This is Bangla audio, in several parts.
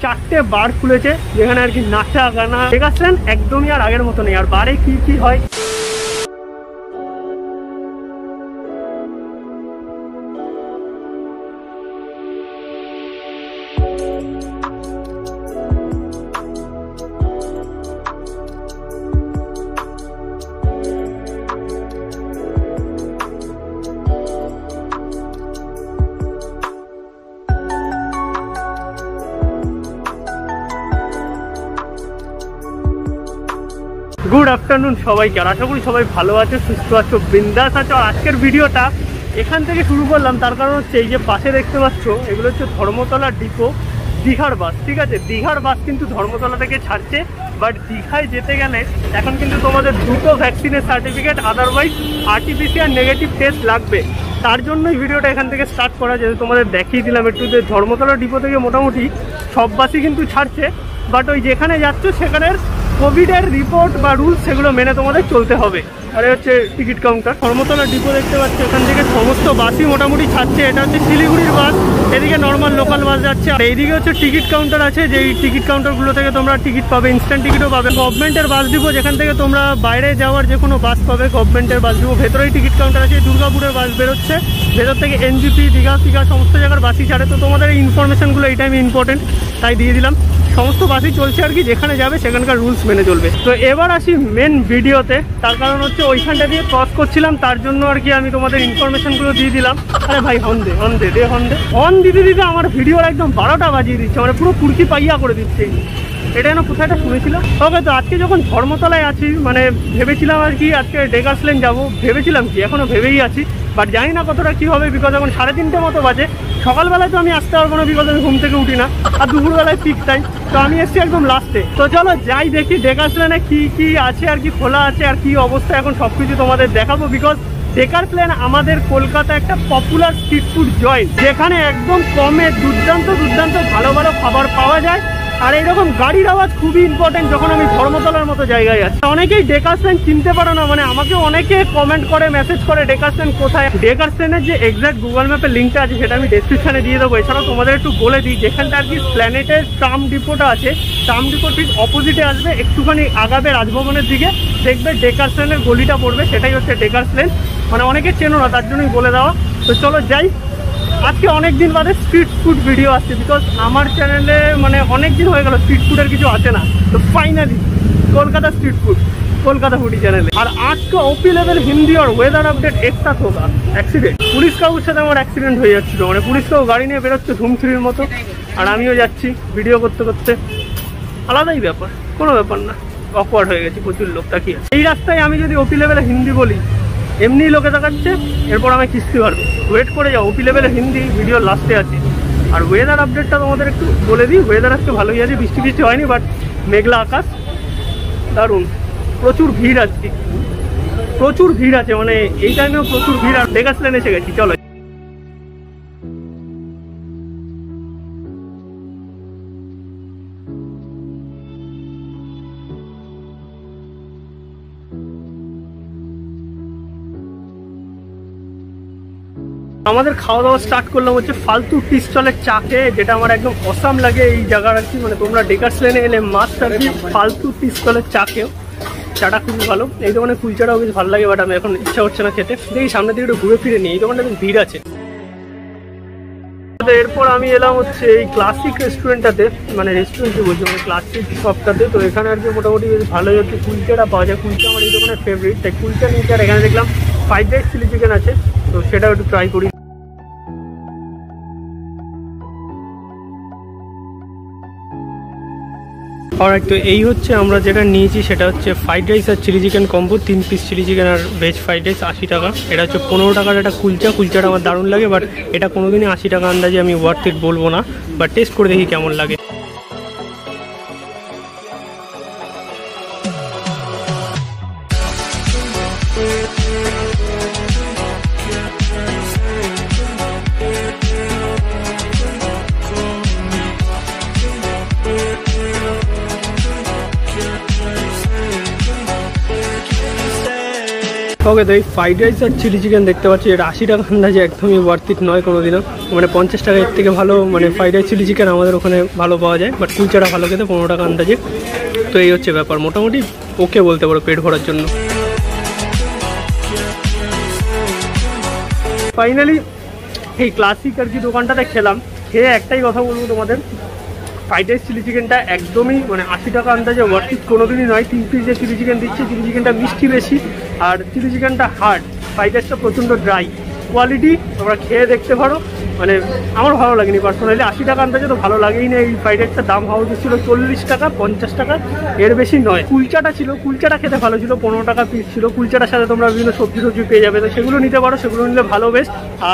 চারটে বার খুলেছে যেখানে আর কি নাচা গানা দেখাচ্ছেন একদমই আর আগের মতো নেই। আর বারে কি কি হয় গুড আফটারনুন সবাইকে। আর আশা করি সবাই ভালো আছে, সুস্থ আছো, বিন্দাস আছো। আর আজকের ভিডিওটা এখান থেকে শুরু করলাম, তার কারণ হচ্ছে এই যে পাশে দেখতে পাচ্ছ এগুলো হচ্ছে ধর্মতলা ডিপো, দীঘার বাস। ঠিক আছে, দীঘার বাস কিন্তু ধর্মতলা থেকে ছাড়ছে, বাট দীঘায় যেতে গেলে এখন কিন্তু তোমাদের দুটো ভ্যাকসিনের certificate, otherwise RTPCR negative test লাগবে। তার জন্যই ভিডিওটা এখান থেকে স্টার্ট করা, যেহেতু তোমাদের দেখিয়ে দিলাম একটু যে ধর্মতলা ডিপো থেকে মোটামুটি সব বাসই কিন্তু ছাড়ছে, বাট ওই যেখানে যাচ্ছ সেখানের কোভিডের রিপোর্ট বা রুলস সেগুলো মেনে তোমাদের চলতে হবে। আর হচ্ছে টিকিট কাউন্টার, ধর্মতলা ডিপো দেখতে পাচ্ছ, এখান থেকে সমস্ত বাসই মোটামুটি ছাড়ছে। এটা হচ্ছে শিলিগুড়ির বাস, এদিকে নর্মাল লোকাল বাস যাচ্ছে। আর এইদিকে হচ্ছে টিকিট কাউন্টার আছে, যে টিকিট কাউন্টারগুলো থেকে তোমরা টিকিট পাবে, ইনস্ট্যান্ট টিকিটও পাবে। গভর্নমেন্টের বাস ডিপো, যেখান থেকে তোমরা বাইরে যাওয়ার যে কোনো বাস পাবে, গভর্নমেন্টের বাস ডিপো ভেতরেই টিকিট কাউন্টার আছে। দুর্গাপুরের বাস বেরোচ্ছে, ভেতর থেকে এনজিপি, দীঘা ফিঘা সমস্ত জায়গার বাসই ছাড়ে। তো তোমাদের এই ইনফরমেশনগুলো এই টাইমে ইম্পর্টেন্ট, তাই দিয়ে দিলাম। সমস্ত বাসই চলছে আর কি, যেখানে যাবে সেখানকার রুলস মেনে চলবে। তো এবার আসি মেন ভিডিওতে, তার কারণ হচ্ছে ওইখানটা দিয়ে ক্রস করছিলাম, তার জন্য আর কি আমি তোমাদের ইনফরমেশনগুলো দিয়ে দিলাম। আরে ভাই হর্ন দে, হর্ন দে, হর্ন দিতে দিতে আমার ভিডিওর একদম 12টা বাজিয়ে দিচ্ছে, মানে পুরো কুর্কি পাইয়া করে দিচ্ছে। এটা যেন কোথায় একটা শুনেছিলাম। ওকে, তো আজকে যখন ধর্মতলায় আছি, মানে ভেবেছিলাম আর কি আজকে ডেকার্স লেন যাবো, ভেবেছিলাম কি এখনো ভেবেই আছি, বাট জানি না কতটা কী হবে, বিকজ এখন 3:30 মতো বাজে। সকালবেলায় তো আমি আসতে পারবো না, বিকজ আমি ঘুম থেকে উঠি না, আর দুপুরবেলায় পিক টাইম, তো আমি এসছি একদম লাস্টে। তো চলো যাই দেখি ডেকার্স লেনে কী কী আছে আর কি খোলা আছে আর কি অবস্থা, এখন সব কিছু তোমাদের দেখাবো। বিকজ ডেকার্স লেন আমাদের কলকাতা একটা পপুলার স্ট্রিট ফুড জয়েন্ট, যেখানে একদম কমে দুর্দান্ত ভালো ভালো খাবার পাওয়া যায়। আর এইরকম গাড়ির আওয়াজ খুবই ইম্পর্টেন্ট যখন আমি ধর্মতলার মতো জায়গায় আছি। অনেকেই ডেকার্স লেন চিনতে পারো না, মানে আমাকে অনেকে কমেন্ট করে, মেসেজ করে ডেকার্স লেন কোথায়। ডেকার্স লেনের যে এক্সাক্ট গুগল ম্যাপের লিঙ্কটা আছে সেটা আমি ডেসক্রিপশনে দিয়ে দেবো। এছাড়াও তোমাদের একটু বলে দিই, যেখানটা আর কি প্ল্যানেটের ট্রাম ডিপোটা আছে, ট্রাম ডিপো ঠিক অপোজিটে আসবে, একটুখানি আগাবে রাজভবনের দিকে, দেখবে ডেকার্স লেনের গলিটা পড়বে, সেটাই হচ্ছে ডেকার্স লেন। মানে অনেকে চেনো না, তার জন্যই বলে দেওয়া। তো চলো যাই। আজকে অনেক দিন বাদে স্ট্রিট ফুড ভিডিও আসছে, বিকজ আমার চ্যানেলে মানে অনেক দিন হয়ে গেল স্ট্রিট ফুডের কিছু আসে না। তো finally Kolkata street food, Kolkata foodie চ্যানেলে। আর আজকে ওপি লেভেল হিন্দি আর ওয়েদার আপডেট একটা হোগা। অ্যাক্সিডেন্ট, পুলিশ কাকুর সাথে আমার অ্যাক্সিডেন্ট হয়ে যাচ্ছিল, মানে পুলিশ কাকু গাড়ি নিয়ে বেরোচ্ছে ধুমথুরির মতো, আর আমিও যাচ্ছি ভিডিও করতে করতে। আলাদাই ব্যাপার, কোনো ব্যাপার না, অকওয়ার্ড হয়ে গেছি, প্রচুর লোক তাকিয়ে। এই রাস্তায় আমি যদি ওপি লেভেলে হিন্দি বলি, এমনি লোকে তাকাচ্ছে, এরপর আমি কিস্তি পারবো। ওয়েট করে যাও, ওপি লেভেলে হিন্দি ভিডিও লাস্টে আছে। আর ওয়েদার আপডেটটা তোমাদের একটু বলে দিই, ওয়েদার আজকে ভালোই আছে, বৃষ্টি হয়নি, বাট মেঘলা আকাশ, দারুণ। প্রচুর ভিড় আজকে, প্রচুর ভিড় আছে, মানে এই টাইমেও প্রচুর ভিড়। আর ডেকার্স লেন এসে গেছি, চলো। আমাদের খাওয়া দাওয়া স্টার্ট করলাম হচ্ছে ফালতু টি স্টলের চাকে, যেটা আমার একদম অসাম লাগে এই জায়গার আর কি। মানে তোমরা ডেকার্স লেনে এলে মাস্ট আর কি ফালতু টি স্টলের চাকেও, চাটা খুবই ভালো। এই দোকানে কুলচাটাও বেশ ভালো লাগে, বাট আমি এখন ইচ্ছা হচ্ছে না খেতে। দেখি সামনের দিকে একটু ঘুরে ফিরে নিই, এই দোকানটা বেশ ভিড় আছে। এরপর আমি এলাম হচ্ছে এই ক্লাসিক রেস্টুরেন্টটাতে, মানে রেস্টুরেন্টে বলছি, মানে ক্লাসিক শপটাতে। তো এখানে আর কি মোটামুটি বেশ ভালোই হচ্ছে কুলচাটা পাওয়া যায়। কুলচা আমার এই দোকানের ফেভারিট, তাই কুলচা নিয়েছি। আর এখানে দেখলাম ফ্রাইড রাইস চিলি চিকেন আছে, তো সেটাও একটু ট্রাই করি। অলরাইট, তো এই হচ্ছে আমরা যেটা নিয়েছি, সেটা হচ্ছে ফ্রাইড রাইস আর chilli chicken combo, 3 piece chilli chicken আর ভেজ ফ্রাইড রাইস 80 টাকা। এটা হচ্ছে 15 টাকার একটা কুলচা। কুলচাটা আমার দারুণ লাগে, বাট এটা কোনোদিনই 80 টাকা আন্দাজে আমি ওয়ার্থ ইট বলবো না, বাট টেস্ট করে দেখি কেমন লাগে। ওকে, তো এই ফ্রাইড রাইস আর চিলি চিকেন দেখতে পাচ্ছি, এটা 80 টাকা আন্দাজে একদমই ওয়ার্থ ইট নয় কোনোদিনও। মানে 50 টাকা এর থেকে ভালো মানে ফ্রাইড রাইস চিলি চিকেন আমাদের ওখানে ভালো পাওয়া যায়, বাট কুলচাটা ভালো খেতে 15 টাকা আন্দাজে। তো এই হচ্ছে ব্যাপার, মোটামুটি ওকে বলতে পারো পেট ভরার জন্য। ফাইনালি এই ক্লাসিক আর কি দোকানটাতে খেলাম, খেয়ে একটাই কথা বলবো তোমাদের, ফ্রাইড রাইস চিলি চিকেনটা একদমই মানে 80 টাকা আন্দাজে ওয়ার্থ ইট কোনোদিনই নয়। 3 পিস যে চিলি চিকেন দিচ্ছে, চিলি চিকেনটা মিষ্টি বেশি আর চিলি চিকেনটা হার্ড, ফ্রাইড রাইসটা প্রচণ্ড ড্রাই। কোয়ালিটি তোমরা খেয়ে দেখতে পারো, মানে আমার ভালো লাগেনি পার্সোনালি। 80 টাকা আন্দাজে তো ভালো লাগেই না। এই ফ্রাইড রাইসটার দাম হওয়া উচিত ছিল 40 টাকা, 50 টাকা, এর বেশি নয়। কুলচাটা ছিল, কুলচাটা খেতে ভালো ছিল, 15 টাকা পিস ছিল। কুলচাটার সাথে তোমরা বিভিন্ন সবজি টবজি পেয়ে যাবে, তো সেগুলো নিতে পারো, সেগুলো নিলে ভালো বেশ।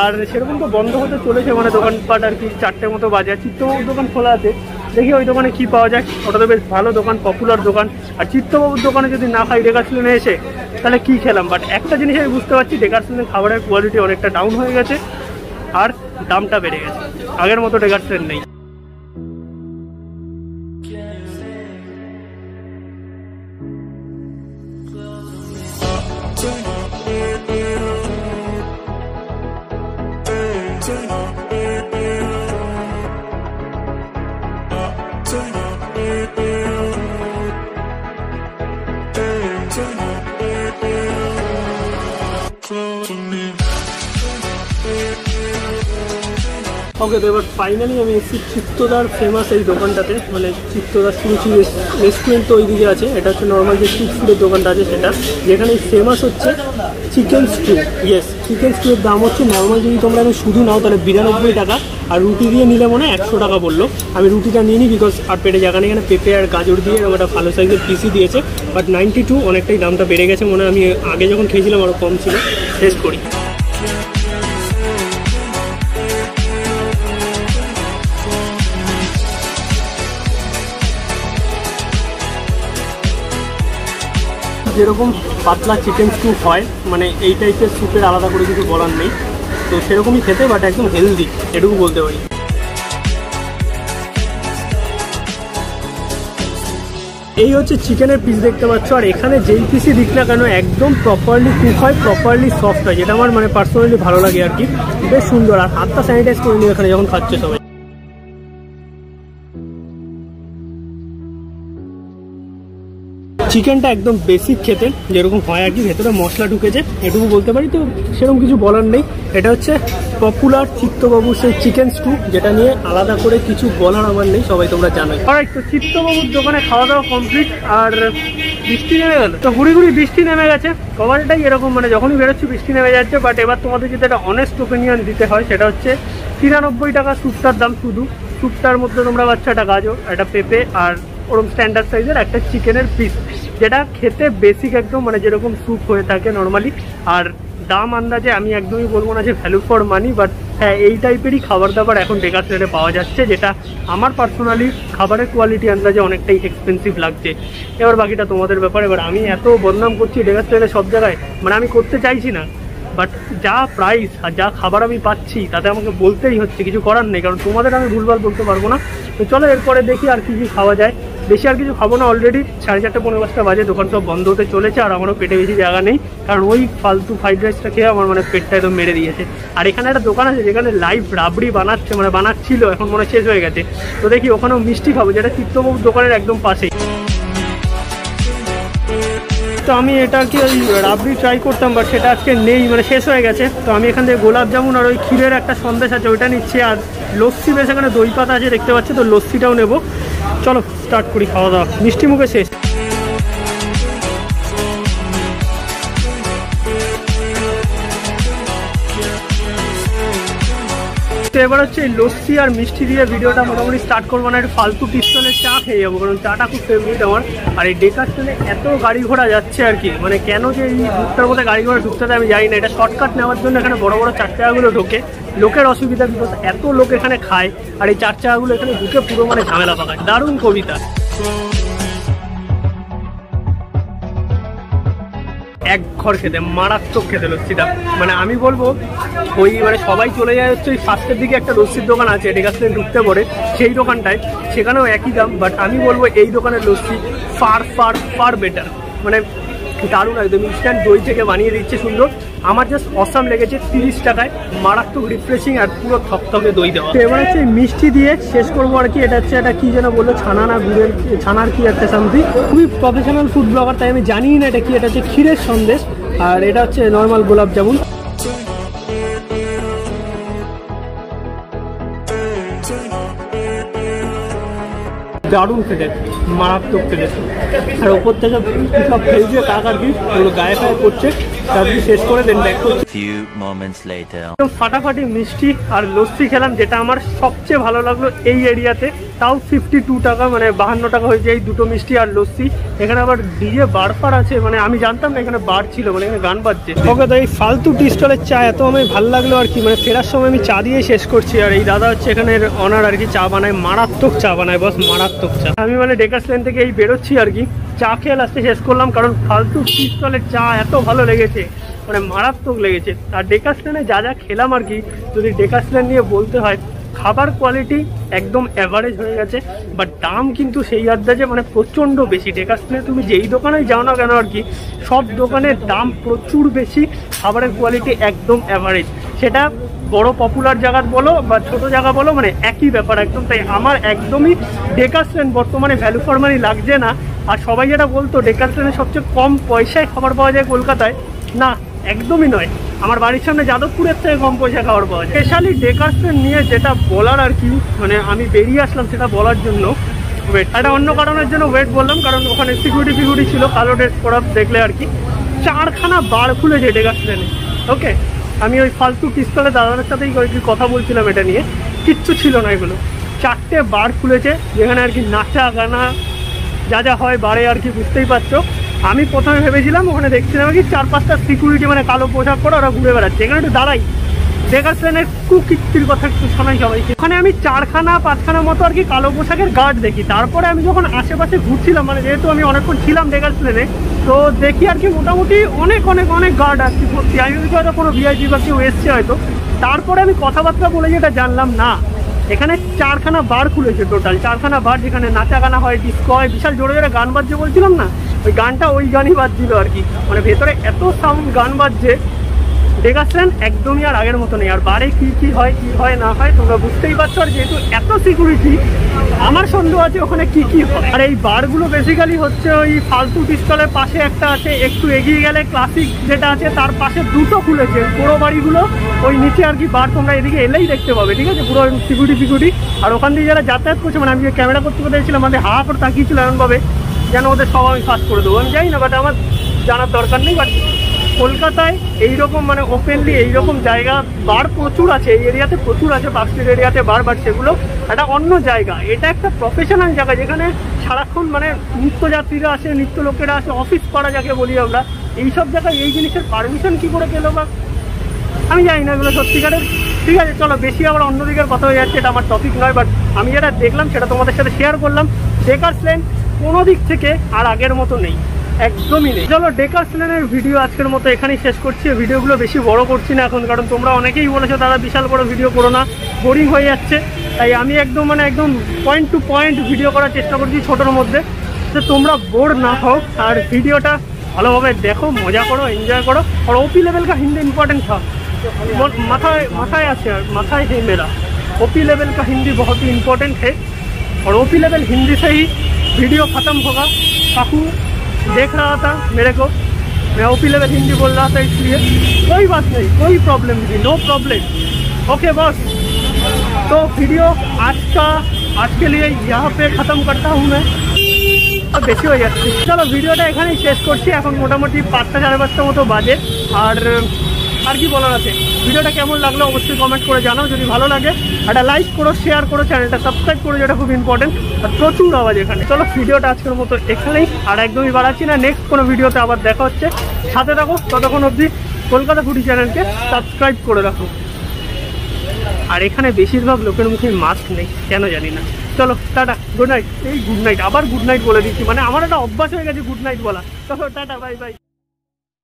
আর সেরকম তো বন্ধ হতে চলেছে, মানে দোকানপাট আর কি 4টে মতো বাজে। চিত্তবাবুর দোকান খোলা আছে, দেখি ওই দোকানে কি পাওয়া যায়। ওটা তো বেশ ভালো দোকান, পপুলার দোকান। আর চিত্তবাবুর দোকানে যদি না খাই ডেকার্সলেনে এসে, তাহলে কি খেলাম। বাট একটা জিনিস আমি বুঝতে পারছি, ডেকার্সলেনের খাবারের কোয়ালিটি অনেকটা ডাউন হয়ে গেছে আর দামটা বেড়ে গেছে, আগের মতো ডেকার্সলেন নেই। ওকে, তো এবার ফাইনালি আমি এসেছি চিত্তদার ফেমাস এই দোকানটাতে, মানে চিত্তদার সুরুচি রেস্টুরেন্ট তো ওইদিকে আছে। এটা হচ্ছে নর্মাল যে স্ট্রিট ফুডের দোকানটা আছে সেটা, যেখানে ফেমাস হচ্ছে চিকেন স্টু। ইয়েস, চিকেন স্টুয়ের দাম হচ্ছে নর্মাল যদি তোমরা আমি শুধু নাও তাহলে 92 টাকা, আর রুটি দিয়ে নিলে মনে হয় 100 টাকা বললো। আমি রুটিটা নিয়ে নিই বিকজ আর পেটে জায়গা নেই, এখানে পেঁপে আর গাজর দিয়ে এরকম একটা ভালো সাইজের পিসি দিয়েছে। বাট 92 অনেকটাই দামটা বেড়ে গেছে মনে হয়, আমি আগে যখন খেয়েছিলাম আরও কম ছিল। টেস্ট করি। যেরকম পাতলা চিকেন স্টু হয়, মানে এই টাইপের স্যুপের আলাদা করে কিছু বলার নেই, তো সেরকমই খেতে, বাট একদম হেলদি, এটুকু বলতে পারি। এই হচ্ছে চিকেনের পিস দেখতে পাচ্ছ, আর এখানে যেই পিসই দিক না কেন একদম প্রপারলি কুক হয়, প্রপারলি সফট হয়, যেটা আমার মানে পার্সোনালি ভালো লাগে আর কি। বেশ সুন্দর, আর হাতটা স্যানিটাইজ করে নিই এখানে যখন খাচ্ছে সবাই। চিকেনটা একদম বেসিক খেতে যেরকম হয় আর কি, ভেতরে মশলা ঢুকেছে এটুকু বলতে পারি, তো সেরকম কিছু বলার নেই। এটা হচ্ছে পপুলার চিত্তবাবুর সেই চিকেন স্টু, যেটা নিয়ে আলাদা করে কিছু বলার আমার নেই, সবাই তোমরা জানোই। তো চিত্তবাবুর দোকানে খাওয়া দাওয়া কমপ্লিট, আর বৃষ্টি নেমে গেল, তো গুড়ি গুড়ি বৃষ্টি নেমে গেছে। কভারটাই এরকম, মানে যখনই বেরোচ্ছি বৃষ্টি নেমে যাচ্ছে। বাট এবার তোমাদের যদি একটা অনেস্ট ওপিনিয়ন দিতে হয়, সেটা হচ্ছে 93 টাকা স্যুপটার দাম। শুধু স্যুপটার মধ্যে তোমরা পাচ্ছ একটা গাজর, একটা পেঁপে আর ওরকম স্ট্যান্ডার্ড সাইজের একটা চিকেনের পিস, যেটা খেতে বেসিক একদম, মানে যেরকম স্যুপ হয়ে থাকে নর্মালি। আর দাম আন্দাজে আমি একদমই বলবো না যে ভ্যালু ফর মানি, বাট হ্যাঁ এই টাইপেরই খাবার দাবার এখন ডেকার্সলেনে পাওয়া যাচ্ছে, যেটা আমার পার্সোনালি খাবারের কোয়ালিটি আন্দাজে অনেকটাই এক্সপেন্সিভ লাগছে। এবার বাকিটা তোমাদের ব্যাপার। এবার আমি এত বদনাম করছি ডেকার্সলেনে সব জায়গায়, মানে আমি করতে চাইছি না, বাট যা প্রাইস আর যা খাবার আমি পাচ্ছি তাতে আমাকে বলতেই হচ্ছে, কিছু করার নেই, কারণ তোমাদের আমি ভুলভাল বলতে পারবো না। তো চলো এরপরে দেখি আর কি খাওয়া যায়। বেশি আর কিছু খাবো না, অলরেডি 4:30 পৌনে 5টা বাজে, দোকান সব বন্ধ হতে চলেছে, আর আমারও পেটে বেশি জায়গা নেই, কারণ ওই ফালতু ফ্রাইড রাইসটা খেয়ে আমার মানে পেটটা একদম মেরে দিয়েছে। আর এখানে একটা দোকান আছে যেখানে লাইভ রাবড়ি বানাচ্ছে, মানে বানাচ্ছিল, এখন মনে শেষ হয়ে গেছে। তো দেখি ওখানেও মিষ্টি খাবো, যেটা চিত্তবাবুর দোকানের একদম পাশেই। তো আমি এটা আর কি ওই রাবড়ি ট্রাই করতাম, বাট সেটা আজকে নেই, মানে শেষ হয়ে গেছে। তো আমি এখান থেকে গোলাপ জামুন আর ওই ক্ষীরের একটা সন্দেশ আছে ওইটা নিচ্ছি, আর লস্যি বেশ এখানে দই পাতা আছে দেখতে পাচ্ছি, তো লস্যিটাও নেবো। চলো স্টার্ট করি খাওয়া দাওয়া, মিষ্টি মুখে শেষ। তো এবার হচ্ছে এই লস্যি আর মিষ্টি দিয়ে ভিডিওটা মোটামুটি স্টার্ট করবো না, একটু ফালতু পিস্তলের চা খেয়ে যাবো, কারণ চাটা খুব ফেভারিট আমার। আর এই ডেকার্সলেনে এত গাড়ি ঘোড়া যাচ্ছে আর কি, মানে কেন যে এই রুটটার মধ্যে গাড়ি ঘোড়া ঢুকতে আমি জানি না। এটা শর্টকাট নেওয়ার জন্য এখানে বড় বড় 4 চাকাগুলো ঢোকে, লোকের অসুবিধা, বিকজ এত লোক এখানে খায়, আর এই 4 চাকাগুলো এখানে ঢুকে পুরো মানে ঝামেলা পাকায়। দারুণ কবিতা। এক ঘর খেতে, মারাত্মক খেতে লস্যিটা, মানে আমি বলবো ওই মানে সবাই চলে যায় হচ্ছে ওই ফার্স্টের দিকে একটা লস্যির দোকান আছে ডেকার্সলেনে ঢুকতে পড়ে, সেই দোকানটায়, সেখানেও একই দাম। বাট আমি বলবো এই দোকানের lassi far far far better, মানে দারুণ একদম ইনস্ট্যান্ট দই থেকে বানিয়ে দিচ্ছে সুন্দর। আমার জাস্ট অসাম লেগেছে, 30 টাকায় মারাত্মক রিফ্রেশিং আর পুরো থকথকে দই দেওয়া। এবার হচ্ছে মিষ্টি দিয়ে শেষ করবো আর কি। এটা হচ্ছে এটা কি যেন বললো, ছানা না গুড়ের, ছানার কি একটা সামথিং। খুবই প্রফেশনাল ফুড ব্লগার, তাই আমি জানি না এটা কি। এটা হচ্ছে ক্ষীরের সন্দেশ, আর এটা হচ্ছে নর্মাল গোলাপ জামুন। দারুণ খেতে, মারাত্মক খেতে। আর ওপর থেকে সব ফেলছে কাক আর কি, ওগুলো গায়ে গায়ে করছে। তারপরে শেষ করে দেন ব্যাক করছে। ফাটাফাটি মিষ্টি আর লস্যি খেলাম, যেটা আমার সবচেয়ে ভালো লাগলো এই এরিয়াতে। তাও 52 টাকা, মানে 52 টাকা হয়েছে এই দুটো মিষ্টি আর লস্যি। এখানে আবার ডিজে বার ফার আছে, মানে আমি জানতাম না এখানে বার ছিল, মানে এখানে গান বাজছে। ওকে, তো এই ফালতু টি স্টলের চা এত আমার ভালো লাগলো আর কি। মানে ফেরার সময় আমি চা দিয়ে শেষ করছি। আর এই দাদা হচ্ছে এখানের অনার আর কি, চা বানায়, মারাত্মক চা বানায় বস, মারাত্মক চা। আমি মানে ডেকার্স লেন থেকে এই বেরোচ্ছি আর কি, চা খেয়ে লাস্টে শেষ করলাম, কারণ ফালতু টি স্টলের চা এত ভালো লেগেছে, মানে মারাত্মক লেগেছে। আর ডেকার্স লেনে যা যা খেলাম আর কি, যদি ডেকার্স লেন নিয়ে বলতে হয়, খাবার কোয়ালিটি একদম অ্যাভারেজ হয়ে গেছে, বাট দাম কিন্তু সেই আন্দাজে মানে প্রচণ্ড বেশি। ডেকার্স লেনে তুমি যেই দোকানে যাও না কেন আর কি, সব দোকানের দাম প্রচুর বেশি, খাবারের কোয়ালিটি একদম অ্যাভারেজ। সেটা বড় পপুলার জায়গা বলো বা ছোট জায়গা বলো, মানে একই ব্যাপার একদম। তাই আমার একদমই ডেকার্স লেন বর্তমানে ভ্যালু ফর মানি লাগছে না। আর সবাই যেটা বলতো ডেকার্স লেনে সবচেয়ে কম পয়সায় খাবার পাওয়া যায় কলকাতায়, না একদমই নয়। আমার বাড়ির সামনে যাদবপুরের থেকে কম পয়সা খাবার পাওয়া যায়। স্পেশালি ডেকার্স লেন নিয়ে যেটা বলার আর কি, মানে আমি বেরিয়ে আসলাম সেটা বলার জন্য ওয়েট, এটা অন্য কারণের জন্য ওয়েট বললাম, কারণ ওখানে সিকিউরিটি ছিল কালো ড্রেস পরা দেখলে আর কি। 4খানা বার খুলেছে ডেকার্স লেনে। ওকে, আমি ওই ফালতু পিস্তলে দাদাদের সাথেই কথা বলছিলাম এটা নিয়ে, কিচ্ছু ছিল না এগুলো। 4টে বার খুলেছে, যেখানে আর কি নাচা গানা যা যা হয় বারে আর কি, বুঝতেই পারছো। আমি প্রথমে ভেবেছিলাম, ওখানে দেখছিলাম কি 4-5টা সিকিউরিটি মানে কালো পোশাক পরে ওরা ঘুরে বেড়াচ্ছে। এখানে একটু দাঁড়াই, ডেকার্স লেনের কুকীর্তির কথা একটু শোনাই সবাইকে। ওখানে আমি 4খানা মতো আর কি কালো পোশাকের গার্ড দেখি। তারপরে আমি যখন আশেপাশে ঘুরছিলাম, মানে যেহেতু আমি অনেকক্ষণ ছিলাম ডেকার্স লেনে, তো দেখি আর কি মোটামুটি অনেক গার্ড আর কি ভর্তি। আমি হয়তো কোনো ভিআইপি বা কেউ এসছে হয়তো। তারপরে আমি কথাবার্তা বলে যেটা জানলাম, না এখানে 4খানা বার খুলেছে টোটাল, 4খানা বার, যেখানে নাচা গানা হয়, ডিস্কো হয়, বিশাল জোরে জোরে গান বাজছে বলছিলাম না, ওই গানটা ওই গানই বাজছিল আর কি। মানে ভেতরে এত সাউন্ড গান বাজছে, ডেকার্স লেন একদমই আর আগের মতো নেই। আর বারে কি হয় না হয় তোমরা বুঝতেই পারছো। আর যেহেতু এত সিকিউরিটি, আমার সন্দেহ আছে ওখানে কি হয়। আর এই বারগুলো বেসিক্যালি হচ্ছে ওই ফালতু টি স্টলের পাশে একটা আছে, একটু এগিয়ে গেলে ক্লাসিক যেটা আছে তার পাশে দুটো খুলেছে বড়ো বাড়িগুলো, ওই নিচে আর কি বার তোমরা এদিকে এলেই দেখতে পাবে, ঠিক আছে, পুরো সিকিউরিটি। আর ওখান দিয়ে যারা যাতায়াত করছে, মানে আমি ক্যামেরা করতে দেখছিলাম, আমাদের হা করে তাকিয়েছিল এমনভাবে যেন ওদের সব আমি ফাঁস করে দেবো। আমি জানি না, বাট আমার জানার দরকার নেই। বাট কলকাতায় এইরকম মানে ওপেনলি এইরকম জায়গা বার প্রচুর আছে, এই এরিয়াতে প্রচুর আছে, পার্কস্ট্রিট এরিয়াতে বার, বাট সেগুলো একটা অন্য জায়গা। এটা একটা প্রফেশনাল জায়গা, যেখানে সারাক্ষণ মানে নিত্যযাত্রীরা আসে, নিত্য লোকেরা আসে, অফিস পাড়া যাকে বলি আমরা। এইসব জায়গায় এই জিনিসের পারমিশন কী করে পেলো বা আমি জানি না, এগুলো সত্যিকারের। ঠিক আছে, চলো বেশি আবার অন্যদিকের কথা হয়ে যাচ্ছে, এটা আমার টপিক নয়। বাট আমি যেটা দেখলাম সেটা তোমাদের সাথে শেয়ার করলাম। ডেকার্স লেন কোনো দিক থেকে আর আগের মতো নেই, একদমই নেই। চলো ডেকার্স লেনের ভিডিও আজকের মতো এখানেই শেষ করছি। ভিডিওগুলো বেশি বড় করছি না এখন, কারণ তোমরা অনেকেই বলেছো দাদা বিশাল বড় ভিডিও করো না, বোরিং হয়ে যাচ্ছে। তাই আমি একদম পয়েন্ট টু পয়েন্ট ভিডিও করার চেষ্টা করছি ছোটোর মধ্যে, তো তোমরা বোর না হও আর ভিডিওটা ভালোভাবে দেখো, মজা করো, एंजॉय करो। और ओपी लेवल का हिंदी इम्पोर्टेंट था, माथा है मेरा। ओपी लेवल का हिंदी बहुत ही इम्पोर्टेंट है, और ओपी लेवल हिंदी से ही वीडियो ख़त्म होगा। काकू देख रहा था मेरे को, मैं ओपी लेवल हिंदी बोल रहा था, इसलिए कोई बात नहीं, कोई प्रॉब्लम नहीं, नो प्रॉब्लम। ओके बस, तो वीडियो आज के लिए यहाँ पे ख़त्म करता हूँ मैं, अब বেশি হয়ে যাচ্ছে। চলো ভিডিওটা এখানেই শেষ করছি। এখন মোটামুটি 5টা সাড়ে 5টা মতো বাজে। আর কি বলার আছে, ভিডিওটা কেমন লাগলো অবশ্যই কমেন্ট করে জানাও। যদি ভালো লাগে একটা লাইক করো, শেয়ার করো, চ্যানেলটা সাবস্ক্রাইব করো, যেটা খুব ইম্পর্টেন্ট। আর প্রচুর আওয়াজ এখানে। চলো ভিডিওটা আজকের মতো এখানেই, আর একদমই বাড়াচ্ছি না। নেক্সট কোনো ভিডিওতে আবার দেখা হচ্ছে, সাথে থাকো। ততক্ষণ অবধি কলকাতা ফুডি চ্যানেলকে সাবস্ক্রাইব করে রাখো। আর এখানে বেশিরভাগ লোকের মুখে মাস্ক নেই, কেন জানি না। চলো টাটা, গুড নাইট। এই গুড নাইট, আবার গুড নাইট বলে দিচ্ছি, মানে আমার একটা অভ্যাস হয়ে গেছে গুড নাইট বলা। চলো টাটা, বাই বাই।